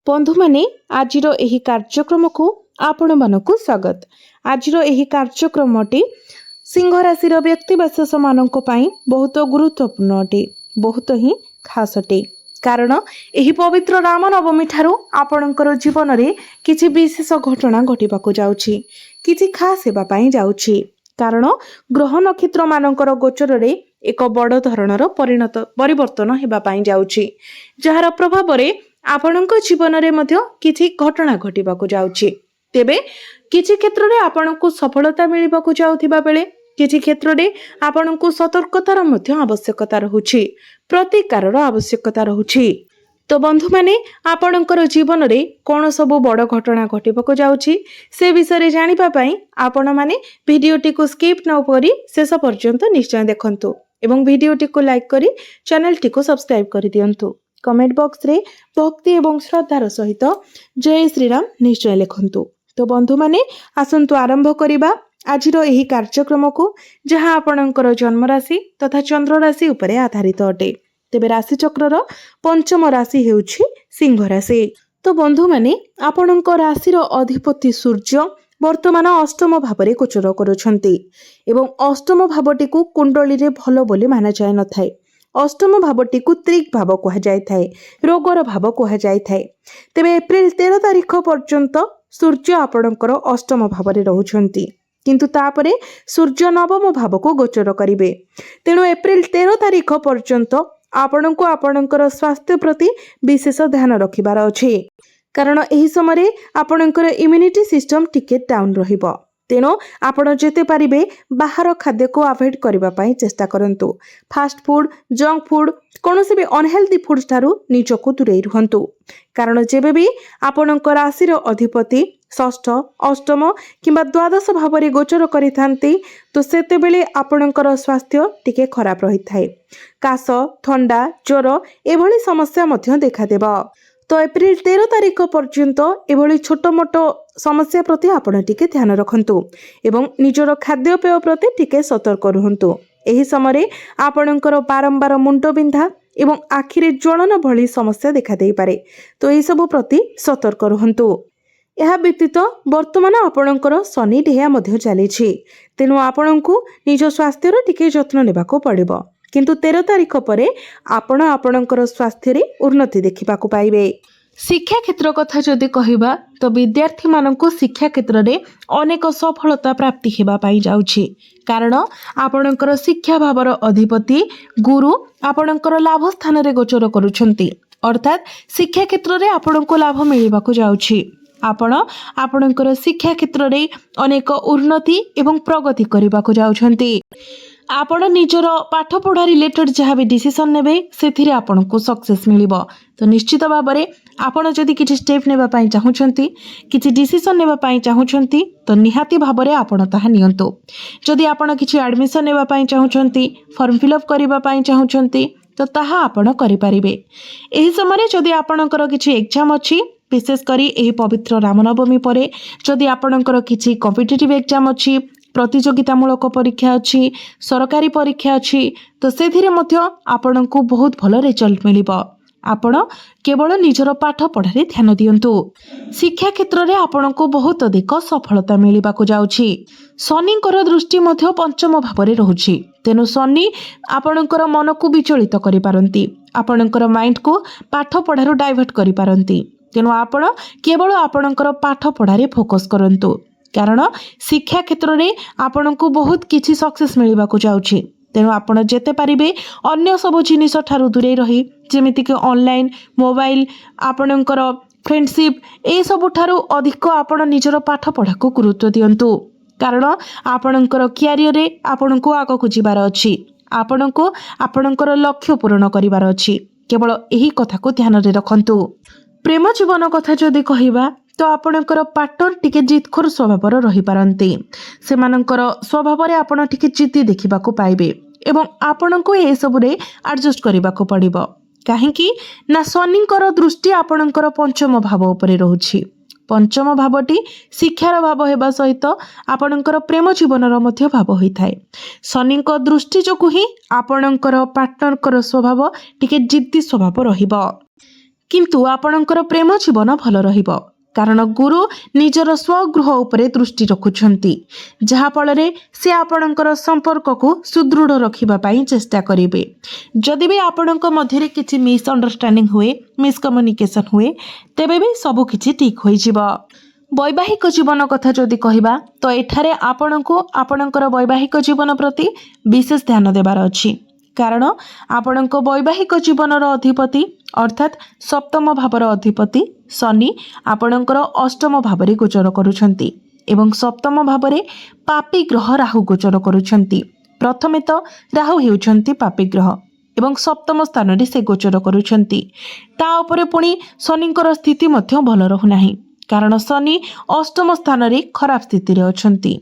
बंधु माने आजिर एही कार्यक्रम को आपण मानकु स्वागत। आजिर एही कार्यक्रमटी सिंह राशि व्यक्ति विशेष मानक पई बहुत गुरुत्वपूर्ण अटे, बहुत ही खास अटे। कारण एही पवित्र राम नवमी ठारू आपणकर जीवन रे किछि विशेष घटना घटिबाकू जाउछि, किछि खास हेबा पई जाउछि। कारण ग्रह नक्षत्र मानकर गोचर रे एक बड़ धरणर परिवर्तन हेबा पई जाउछि, जहार प्रभाव रे आपणक जीवन रे मध्य किछि घटना घटिबाकू जाउछि। तेबे किछि क्षेत्र रे आपणकू सफलता मिलिबाकू जाउथिबा बेले किछि क्षेत्र रे आपणकू सतर्कतार मध्य आवश्यकता रहुछि, प्रतिकारर आवश्यकता रहुछि। तो बंधु माने आपणकर जीवन रे कोन सबु बड़ घटना घटिबाकू जाउछि से विषय रे जानिबा पई आपण माने भिडियोटी को स्किप न करी शेष पर्यंत निश्चय देखंतु एवं भिडियोटी को लाइक करी चैनल टी को सब्सक्राइब कर दियंतु। कमेंट बॉक्स रे भक्ति एवं श्रद्धार सहित जय श्री राम निश्चय लिखंतु। तो बंधु माने आसंतु आरंभ करिबा आजिर एही कार्यक्रम को, जहां आपणकर जन्म राशि तथा चंद्र राशि उपरे आधारित अटे। तेबे राशि चक्रर पंचम राशि हेउछि सिंह राशि। तो बंधु माने आपणक राशिर अधिपति सूर्य वर्तमान अष्टम भाव रे गोचर करूछंती एवं अष्टम भावटी को कुंडली रे भलो बोली माना जाय न थाए। अष्टम भावटी को त्रिक भाव कहा जाय थाए, रोगर भाव कहा जाय थाए। तेबे एप्रिल 13 तारिख पर्यंत सूर्य आपणकर अष्टम भाव रे रहुछंती, किंतु तापरे सूर्य नवम भाव को गोचर करिवे। तेणु एप्रिल 13 तारिख पर्यंत आपणको आपणकर स्वास्थ्य प्रति विशेष ध्यान रखिबार अछि। कारण एही समय आपणकर इम्यूनिटी सिस्टम टिके डाउन रहिबो। तेणु आपण जेते पारिबे बाहर खाद्य को अवॉइड करबा पई चेष्टा करंतु। फास्ट फूड, जंक फूड, कोनोसी भी अनहेल्दी फूड ठारू निजको दूरे रहंतु। कारण जेबे भी आपणक राशिर अधिपति षष्ठ, अष्टम किंबा द्वादश भाव रे गोचर करिथांती, तो सेते बेले आपणकर स्वास्थ्य टिके खराब रही थाए। काश, ठंडा, ज्वर एभली समस्या मध्य देखा देबा। तो एप्रिल 13 तारिख पर्यंत एभली छोट मोट समस्या प्रति आपण टिके ध्यान रखंतु एवं निजर खाद्यपेय प्रति टिके सतर्क रहंतु। एही समय आपणकर बारंबार मुंड बिंधा एवं आखिरे ज्वलन भली समस्या देखा देई पारे। तो एही सब प्रति सतर्क रहंतु। यह व्यतीत वर्तमान आपणकर शनि ढेया मध्य चलीछि, तेणु आपणकू निज स्वास्थ्यर टिके जत्न नेबाको पड़िबो। किंतु 13 तारिख परे आपण आपणकर स्वास्थ्य रे उन्नति देखिबाकू पाइबे। शिक्षा क्षेत्र कथा जदि कहिबा तो विद्यार्थी मानकू शिक्षा क्षेत्र रे अनेक सफलता प्राप्ति हेबा पाई जाउछि। कारण आपणकर शिक्षा भावर अधिपति गुरु आपणकर लाभ स्थान रे गोचर करूछंती, अर्थात शिक्षा क्षेत्र रे आपणको लाभ मिलिबाकू जाउछि। आपण आपणकर शिक्षा क्षेत्र रे अनेक उन्नति एवं प्रगति करिबाकू जाउछंती। आपण निजर पाठ पढ़ा रिलेटेड जहाँ भी डिसीजन नेबे सेथिरे आपनको सक्सेस मिलिबो। तो निश्चित भाव में आपण जदि किछि स्टेप नेबा पई चाहुछंती, किछि डिसीजन नेबा पई चाहुछंती, तो निहाती भाव में आपण ताहा नियंतु। जदि आपण किछि एडमिशन नेबा पई चाहुछंती, फॉर्म फिलअप करिबा पई चाहुछंती, तो ताहा आपण करि परिबे। एही समय जदि आपणकर किछि एग्जाम अछि, विशेष करी एही पवित्र रामनवमी परे जदि आपणकर किछि कॉम्पिटिटिव एग्जाम अछि, प्रतियोगितामूलक परीक्षा अच्छी, सरकारी परीक्षा अच्छी, तो से आपको बहुत भल रिजल्ट मिलिबो। आपण केवल निजर पाठ पढ़ारे ध्यान दियंतु। शिक्षा क्षेत्र में आपको बहुत अधिक सफलता मिलिबाकू जाउछि। शनिकर दृष्टि मध्य पंचम भाव रे रहुछि, तेनु शनि आपणकर मन को विचलित करि पारंती, आपणकर माइंड को पाठ पढ़ारु डाइवर्ट करि पारंती। तेनु आपण केवल आपणकर पाठ पढ़ारे फोकस करंतु। कारण शिक्षा क्षेत्र में आपनको बहुत किछि सक्सेस मिलिबाकू जाउछि। तेणु आपण जेते पारिबे अन्य सब जिनिस ठारू दूरे रही, जेमिति कि ऑनलाइन, मोबाइल, आपणकर फ्रेंडशिप ए सब ठारू अधिक आपण निजर पाठ पढ़ा को गुरुत्व दियंतु। कारण आपणकर कैरियर रे आपनको आगकू जिबार अछि, आपनको आपणकर लक्ष्य पूर्ण करिवार अछि। केवल एही कथा को ध्यान रे रखंतु। प्रेम जीवन कथा जदि कहिबा तो आपणकर पार्टनर टिके जितखोर स्वभावर रही पारंती। सेमानकर स्वभाव रे आपण टिके जिद्दी देखिबाकू पाइबे एवं आपणको ए सब रे एडजस्ट करिबाकू पड़िबो। काहेकि ना शनिकर दृष्टि आपणकर पंचम भाव उपरे रहुछि। पंचम भावटी शिक्षार भाव हेबा सहित आपणकर प्रेम जीवनर मध्य भाव होइथाय। शनिको दृष्टि जोगु ही आपणकर पार्टनरकर स्वभाव टिके जिद्दी स्वभाव रहिबो। किंतु आपणकर प्रेम जीवन भल रहिब कारण गुरु निजर स्वगृह उपरे दृष्टि रखुछंती जहाँफल से आपणकर संपर्क को सुदृढ़ रखिबा पई चेष्टा करिवे। जदि भी आपणक मध्यरे किछि मिसअंडरस्टैंडिंग हुए मिसकम्युनिकेशन हुए तेबे भी सब किछि ठीक होई जिवो। वैवाहिक जीवन कथा जदि कहिबा तो एठारे आपणको आपणकर वैवाहिक जीवन प्रति विशेष ध्यान देबार अछि कारण आपणको वैवाहिक जीवनर अधिपति अर्थात सप्तम भावर अधिपति शनि आपणकर अष्टम भावरे गोचर करुछंती एवं सप्तम भावरे पापी ग्रह राहु गोचर करुछंती। प्रथमे तो राहु हेउछंती पापी ग्रह एवं सप्तम स्थान रे से गोचर करुछंती ता उपरे पुणी शनिकर स्थिति मध्य भल रहु नाही कारण शनि अष्टम स्थान रे खराब स्थिति रे अछंती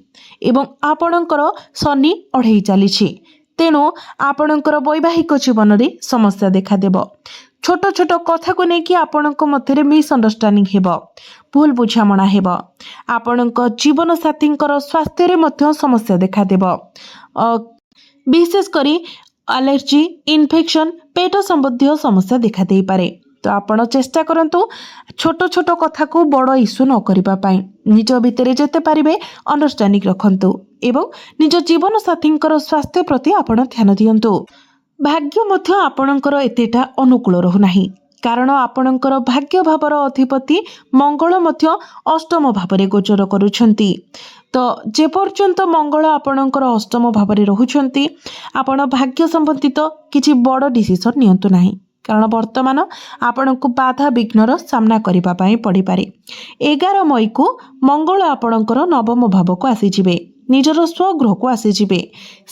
एवं आपणकर शनि अढ़ई चली तेणु आपणकर वैवाहिक जीवन रे समस्या देखा देब। छोट छोट कथा को लेकिन आपणक मध्य मिसअंडरस्टैंडिंग हेबो भूल बुझामणा हेबो आपणक जीवन साथींकर स्वास्थ्य रे मध्य समस्या देखा देब विशेष करी एलर्जी इन्फेक्शन पेट संबंधी समस्या देखा दे पारे। तो आपण चेष्टा करंतु छोट छोट कथा को बड़ इश्यू न करिबा पई निज भितरे जेते पारिबे अंडरस्टैंडिंग रखंतु एवं निज जीवन साथींकर स्वास्थ्य प्रति आपण ध्यान दियंतु। भाग्य मध्य आपणकर एतेटा अनुकूल रहु नाही कारण आपणकर भाग्य भावर अधिपति मंगल मध्य अष्टम भावरे गोचर करुछंती तो जे पर्यंत मंगल आपणकर अष्टम भावरे रहुछंती आपण भाग्य संबंधित किछि बड़ डिसिजन नियंतु नाही कारण वर्तमान आपण को बाधा विघ्नर सामना करिबा पई पड़ी पारे। 11 मई को मंगल आपणकर नवम भाव को आसीजिबे निजर स्वगृह को आसीजिबे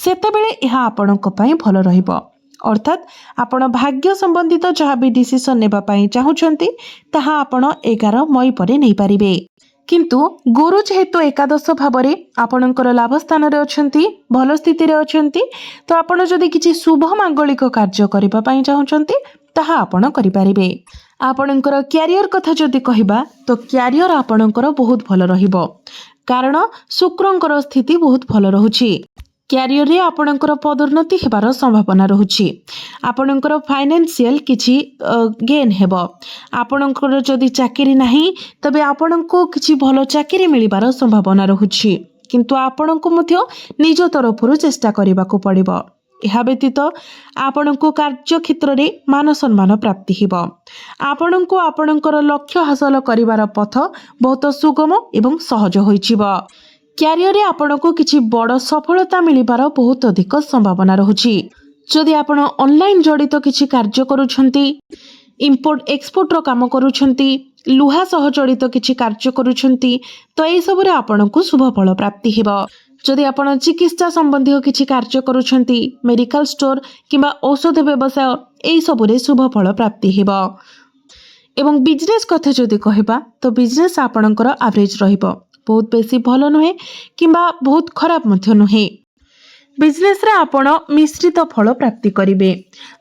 सेतेबेले एहा आपणक पई भल रहिबो अर्थात आपण भाग्य संबंधित जहाँ भी डिसिजन नेबा पई चाहुछंती ताहा आपण 11 मई परे नै पारिबे किंतु गुरु जेहेतु एकादश भावरे आपणकर लाभ स्थान रे अछंती भल स्थिति रे अछंती तो आपण जदि किछि शुभ मांगलिक कार्य करिबा पई चाहुछंती ताहा आपण करि पारिबे। आपणकर क्यारियर कथा जदि कहिबा तो क्यारियर आपणकर बहुत भल रहिबो कारण शुक्रंकर स्थिति बहुत भल रहुछि क्यारियर रे आपणकर पदोन्नति हेबार संभावना रहुछि आपणकर फाइनेंशियल किछि गेन हेबो आपणकर जदि चाकरी नाही तबे आपणको किछि भलो चाकरी मिलिबार संभावना रहुछि किंतु आपणको मध्य निज तरफरु चेष्टा करिबाको पड़िबो। एहा व्यतीत आपणको कार्य क्षेत्र रे मान सम्मान प्राप्ति हेबो आपणको आपणकर लक्ष्य हासिल करिबार पथ बहुत सुगम एवं सहज होइछिबो। क्यारियर रे आपणको किछि बड़ सफलता मिलिबार बहुत अधिक संभावना रहुछि जदि आपण ऑनलाइन जड़ित किछि कार्य करूछंती इंपोर्ट एक्सपोर्ट रो काम करूछंती लुहा सह जड़ित किछि कार्य करूछंती तो एई सब रे आपणको शुभ फल प्राप्ति हेबो। जदि आपण चिकित्सा संबंधी किछि कार्य करूछंती मेडिकल स्टोर किबा औषध व्यवसाय एई सब रे शुभ फल प्राप्ति हेबो। एवं बिजनेस कथा जदि कहबा तो बिजनेस आपणकर एवरेज रहिबो बहुत बेसी भल नुहे किंबा बहुत खराब मध्य नुहे बिजनेस रे आपण मिश्रित फल प्राप्ति करिवे।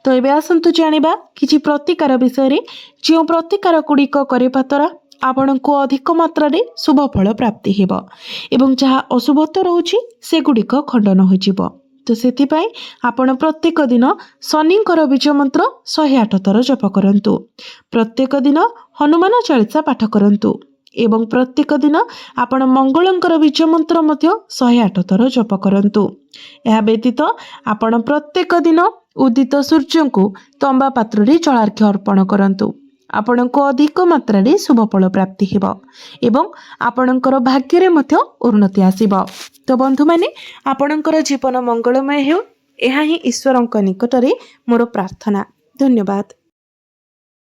तो एबे आसंतु जानिबा किछि प्रतिकार विषय रे जे प्रतिकार गुड़िक करिबा द्वारा आपणको अधिक मात्रा रे शुभ फल प्राप्ति हेबो एवं जहाँ अशुभत्व रहउछि से गुड़िक खंडन होइजिवो। तो सेथिपाई आपण प्रत्येक दिन शनिंकर बीज मंत्र 108 थर जप करंतु प्रत्येक दिन हनुमान चालीसा पाठ करंतु एवं प्रत्येक दिन आपण मंगलंकर बीज मंत्र मध्य 108 थर जप करंतु। यह व्यतीत आपण प्रत्येक दिन उदित सूर्य को तंबा पात्र रे जलार्घ्य अर्पण करंतु आपणको अधिक मात्रा रे शुभ फल प्राप्ति हेबो एवं आपणकर भाग्य रे मध्य उन्नति आसीबो। तो बंधु माने आपणकर जीवन मंगलमय हेउ एहा ही ईश्वरंक निकटरे मोर प्रार्थना। धन्यवाद।